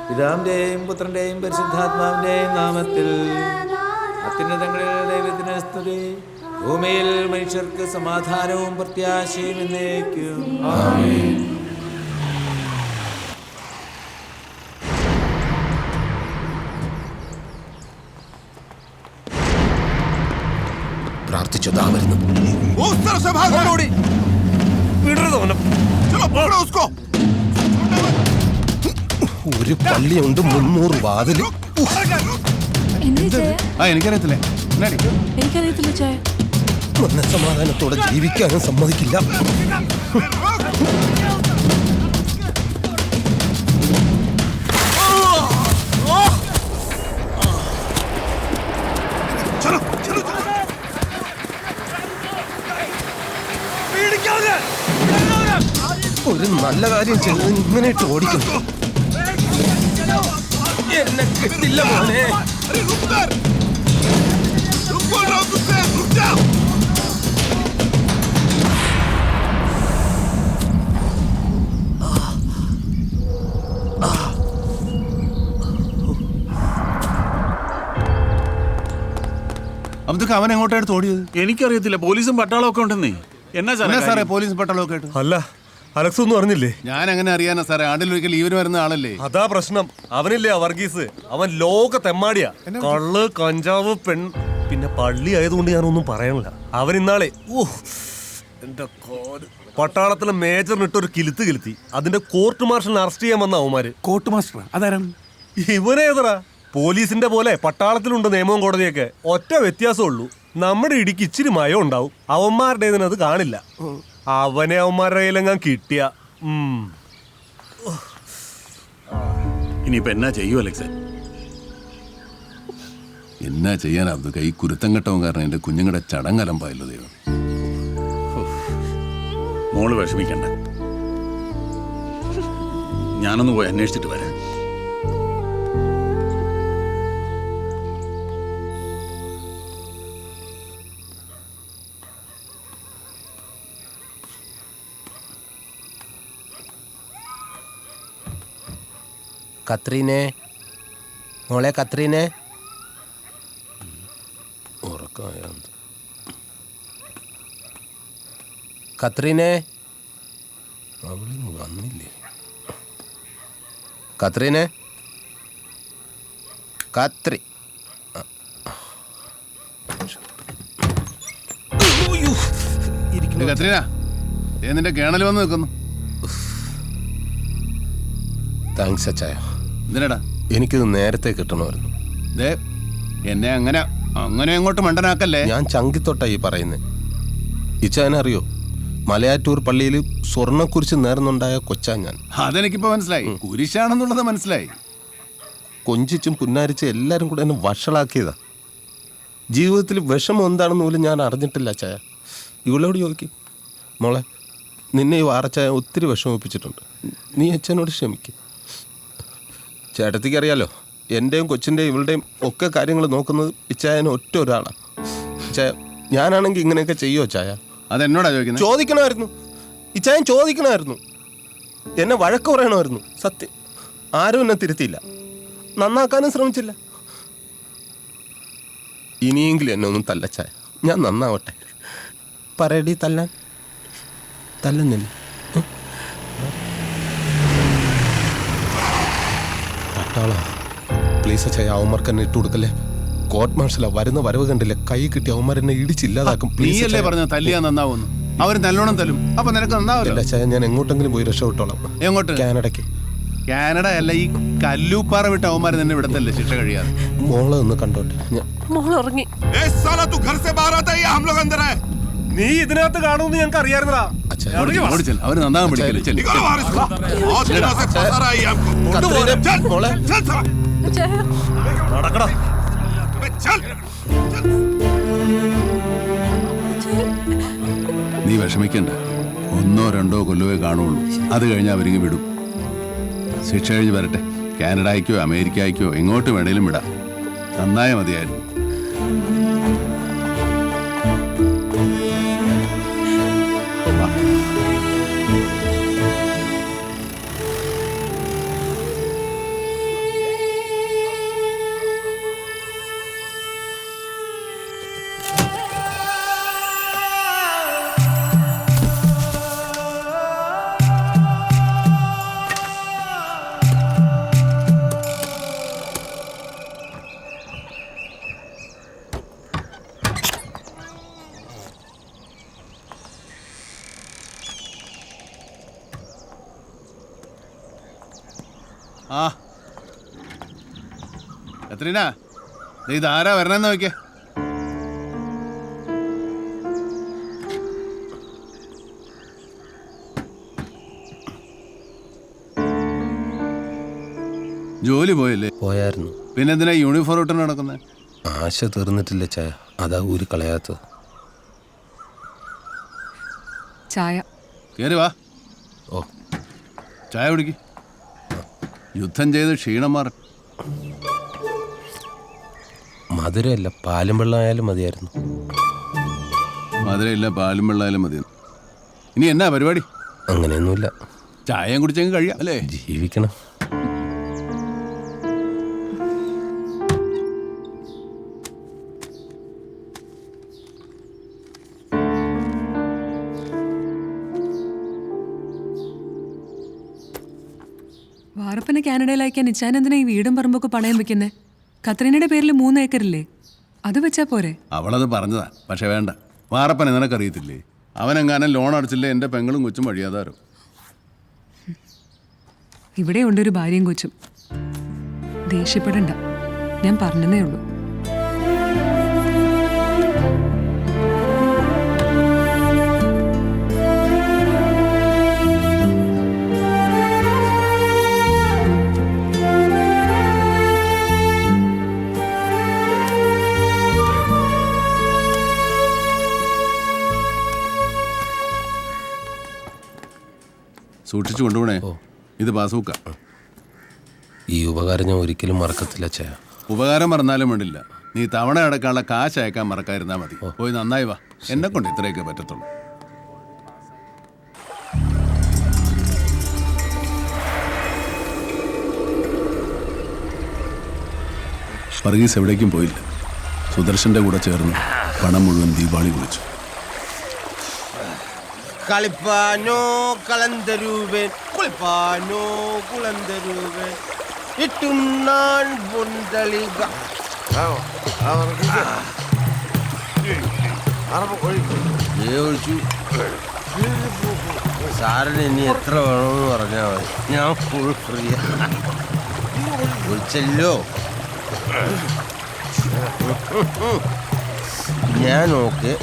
പിതാവിന്റെയും പുത്രന്റെയും പരിശുദ്ധാത്മാവിന്റെയും നാമത്തിൽ. അത്യുന്നതങ്ങളിൽ ദൈവത്തിന് സ്തുതി. ഭൂമിയിൽ മനുഷ്യർക്ക് സമാധാനവും പ്രത്യാശയും എന്നേക്കും. ആമേൻ. പ്രാർത്ഥിച്ചതാ വരുന്നു. ഒരു പള്ളിയുണ്ട് 300 വാതിൽ. എനിക്കറിയത്തില്ലേ ചായ. മനസ്സമാധാനത്തോടെ ജീവിക്കാനും സമ്മതിക്കില്ല. ഒരു നല്ല കാര്യം ചെയ്ത് ഇങ്ങനെ ഇട്ട് ഓടിക്കുന്നു. എന്നെ കിട്ടില്ല മോനെ. അബ്ദുക്ക് അവൻ എങ്ങോട്ടായിട്ട് ഓടിയത്? എനിക്കറിയത്തില്ല. പോലീസും പട്ടാളവും ഒക്കെ ഉണ്ടെന്നേ. എന്നാ സാറേ പോലീസും പട്ടാളവും ഒക്കെ അല്ല, അലക്സ് ഒന്നും അറിഞ്ഞില്ലേ? ഞാൻ എങ്ങനെ അറിയാനാ സാറേ? ആണ്ടിലൊരിക്കൽ ലീവിന് വരുന്ന ആളല്ലേ. അതാ പ്രശ്നം. അവനില്ലേ വർഗീസ്, അവൻ ലോക തെമ്മാടിയാ. കള്ള്, കഞ്ചാവ്, പിന്നെ പള്ളി ആയതുകൊണ്ട് ഞാനൊന്നും പറയണില്ല. അവൻ ഇന്നാളെ എന്റെ പട്ടാളത്തിലെ മേജറിനിട്ടൊരു കിലുത്തി. അതിന്റെ കോർട്ട് മാർഷലിനെ അറസ്റ്റ് ചെയ്യാൻ വന്ന അവന്മാര്. കോർട്ട് മാസ്റ്റർ അതാരാണ്? ഇവനേതറാ? പോലീസിന്റെ പോലെ പട്ടാളത്തിലുണ്ട് നിയമവും കോടതിയൊക്കെ. ഒറ്റ വ്യത്യാസമുള്ളൂ, നമ്മുടെ ഇടിക്ക് ഇച്ചിരി മയം ഉണ്ടാവും. അവന്മാരുടേതിനത് കാണില്ല. അവനെ അവന്മാരുടെ കയ്യിലെങ്ങാൻ കിട്ടിയ ഇനിയിപ്പോ എന്നാ ചെയ്യൂ അലക്സ്? എന്നാ ചെയ്യാൻ അബ്ദുക്ക? ഈ കുരുത്തം കെട്ടവും കാരണം എന്റെ കുഞ്ഞുങ്ങളുടെ ചടങ്ങലമ്പായല്ലോ ദൈവം. മോള് വിഷമിക്കണ്ട, ഞാനൊന്ന് പോയി അന്വേഷിച്ചിട്ട് വരാം. കത്രീനെ, മോളെ കത്രീനെ. ഉറക്കമായ കത്രീനെ, അവളിന്ന് വന്നില്ലേ? കത്രീനെ, കത്രി. കത്രീന, നിന്റെ കേണൽ വന്ന് നിൽക്കുന്നു. താങ്ക്സ് അച്ചായ. എന്തിനാടാ? എനിക്കിത് നേരത്തെ കിട്ടണമായിരുന്നു. എന്നെ അങ്ങനെ അങ്ങോട്ട് മണ്ടനാക്കല്ലേ. ഞാൻ ചങ്കിത്തൊട്ടായി പറയുന്നത്. ഇച്ചായനറിയോ, മലയാറ്റൂർ പള്ളിയിൽ സ്വർണ്ണക്കുരിശ് നേർന്നുണ്ടായ കൊച്ചാ ഞാൻ. അതെനിക്കിപ്പോ മനസ്സിലായി. കുരിശാണെന്നുള്ളത് മനസ്സിലായി. കൊഞ്ചിച്ചും പുന്നാരിച്ചും എല്ലാവരും കൂടെ എന്നെ വഷളാക്കിയതാ. ജീവിതത്തിൽ വിഷമം എന്താണെന്ന് പോലും ഞാൻ അറിഞ്ഞിട്ടില്ല അച്ചായ. ഇവളോട് ചോദിക്കും, മോളെ നിന്നെ ഈ വാറച്ചായ ഒത്തിരി വിഷമിപ്പിച്ചിട്ടുണ്ട്, നീ അച്ഛനോട് ക്ഷമിക്കും. ചേട്ടത്തിക്ക് അറിയാലോ, എൻ്റെയും കൊച്ചിൻ്റെയും ഇവളുടെയും ഒക്കെ കാര്യങ്ങൾ നോക്കുന്നത് ഇച്ചായന് ഒറ്റ ഒരാളാണ്. ചായ ഞാനാണെങ്കിൽ ഇങ്ങനെയൊക്കെ ചെയ്യുമോ ചായ? അതെന്നോടാ ചോദിക്കുന്നത്? ചോദിക്കണമായിരുന്നു, ഇച്ചായൻ ചോദിക്കണമായിരുന്നു. എന്നെ വഴക്ക് പറയണമായിരുന്നു. സത്യം, ആരും എന്നെ തിരുത്തിയില്ല, നന്നാക്കാനും ശ്രമിച്ചില്ല. ഇനിയെങ്കിലും എന്നെ ഒന്നും തല്ല ചായ, ഞാൻ നന്നാവട്ടെ. പറയടി, തല്ലുന്നില്ല. പട്ടാളോ പ്ലീസ് ചായ, അവന്മാർക്ക് എന്നെ ഇട്ട് കൊടുക്കല്ലേ. കോർട്ട് മാർഷലാ, വരുന്ന വരവ് കണ്ടില്ലേ, കൈ കിട്ടി അവന്മാരെന്നെ ഇടിച്ചില്ലാതാക്കും. നീയല്ലേ പറഞ്ഞ തല്ലിയാ നന്നാവുന്നു? അവർ നല്ലോണം തല്ലും, അപ്പൊ നിനക്ക് നന്നാവില്ല. ചായ, ഞാൻ എങ്ങോട്ടെങ്കിലും പോയി രക്ഷപ്പെട്ടോളാം. എങ്ങോട്ട്? കാനഡയ്ക്ക്. കാനഡ അല്ല, ഈ കല്ലൂപ്പാറ വിട്ട് അവന്മാർ നിന്നെ വിടത്തല്ലേ ശിക്ഷ കഴിയാതെ. മോളെ ഒന്ന് കണ്ടോട്ടെ. മോളുറങ്ങി. നീ ഇതിനകത്ത് കാണുമെന്ന് ഞങ്ങൾക്ക് അറിയാറുണ്ടാ. അവര് നന്നാകാൻ പഠിക്കല്ലേ. നടക്കടാ. നീ വിഷമിക്കണ്ട, 1 or 2 കൊല്ലമേ കാണുള്ളൂ. അത് കഴിഞ്ഞാൽ അവരിങ്ങ് വിടും. ശിക്ഷ കഴിഞ്ഞ് വരട്ടെ. കാനഡയ്ക്കോ അമേരിക്കയ്ക്കോ എങ്ങോട്ട് വേണേലും വിടാം. നന്നായ മതിയായിരുന്നു. കത്രീന, ഇത് ആരാ വരണമെന്ന് നോക്കിയേ. ജോലി പോയല്ലേ? പോയായിരുന്നു. പിന്നെന്തിനാ യൂണിഫോം ഇട്ട് നടക്കുന്നത്? ആശ തീർന്നിട്ടില്ല ചായ, അതാ ഊരി കളയാത്തത്. ചായ. കയറി വാ. ഓ, ചായ കുടിക്ക്. യുദ്ധം ചെയ്ത് ക്ഷീണം മാറി. മധുരമല്ല, പാലും വെള്ളം ആയാലും മതിയായിരുന്നു. മധുരമില്ല, പാലും വെള്ളമായാലും മതി. ഇനി എന്നാ പരിപാടി? അങ്ങനെയൊന്നുമില്ല, ചായയും കുടിച്ചെങ്കിൽ കഴിയാം അല്ലേ? ജീവിക്കണം. വാറപ്പനെ കാനഡയിൽ അയക്കാൻ ഇച്ചാൻ എന്തിനാ ഈ വീടും പറമ്പൊക്കെ പണയം വെക്കുന്നേ? കത്രീനയുടെ പേരിൽ 3 ഏക്കറില്ലേ, അത് വെച്ചാ പോരെ? അവളത് പറഞ്ഞതാ, പക്ഷെ വേണ്ട. വാറപ്പനെ നിനക്കറിയത്തില്ലേ, അവനെങ്ങാനും ലോൺ അടച്ചില്ലേ എൻ്റെ പെങ്ങളും കൊച്ചും വഴിയാതാരോ. ഇവിടെ ഉണ്ടൊരു ഭാര്യയും കൊച്ചും. ദേഷ്യപ്പെടണ്ട, ഞാൻ പറഞ്ഞതേ ഉള്ളൂ. സൂക്ഷിച്ചു കൊണ്ടുപോണേ. ഇത് പാസ്ബുക്കാ. ഈ ഉപകാരം ഞാൻ ഒരിക്കലും മറക്കത്തില്ല ചായ. ഉപകാരം മറന്നാലും വേണ്ടില്ല, നീ തവണ അടക്കാനുള്ള കാശ് അയക്കാൻ മറക്കാതിരുന്നാ മതി. പോയി നന്നായി വാ, എന്നെ കൊണ്ട് ഇത്രയൊക്കെ പറ്റത്തുള്ളൂ. വർഗീസ് എവിടേക്കും പോയില്ല. സുദർശന്റെ കൂടെ ചേർന്ന് പണം മുഴുവൻ ദീപാവളി കുളിച്ചു. കളിപ്പാനോ കളന്തരൂപൻ, കുളിപ്പാനോ കുളന്തരൂപൻ, ഇട്ടുണ്ണാൻ പൊന്തളിക. സാറിന് ഇനി എത്ര വേണമെന്ന് പറഞ്ഞാൽ മതി, ഞാൻ ഫുൾ ഫ്രീ. വിളിച്ചല്ലോ, ഞാൻ ഓക്കെ.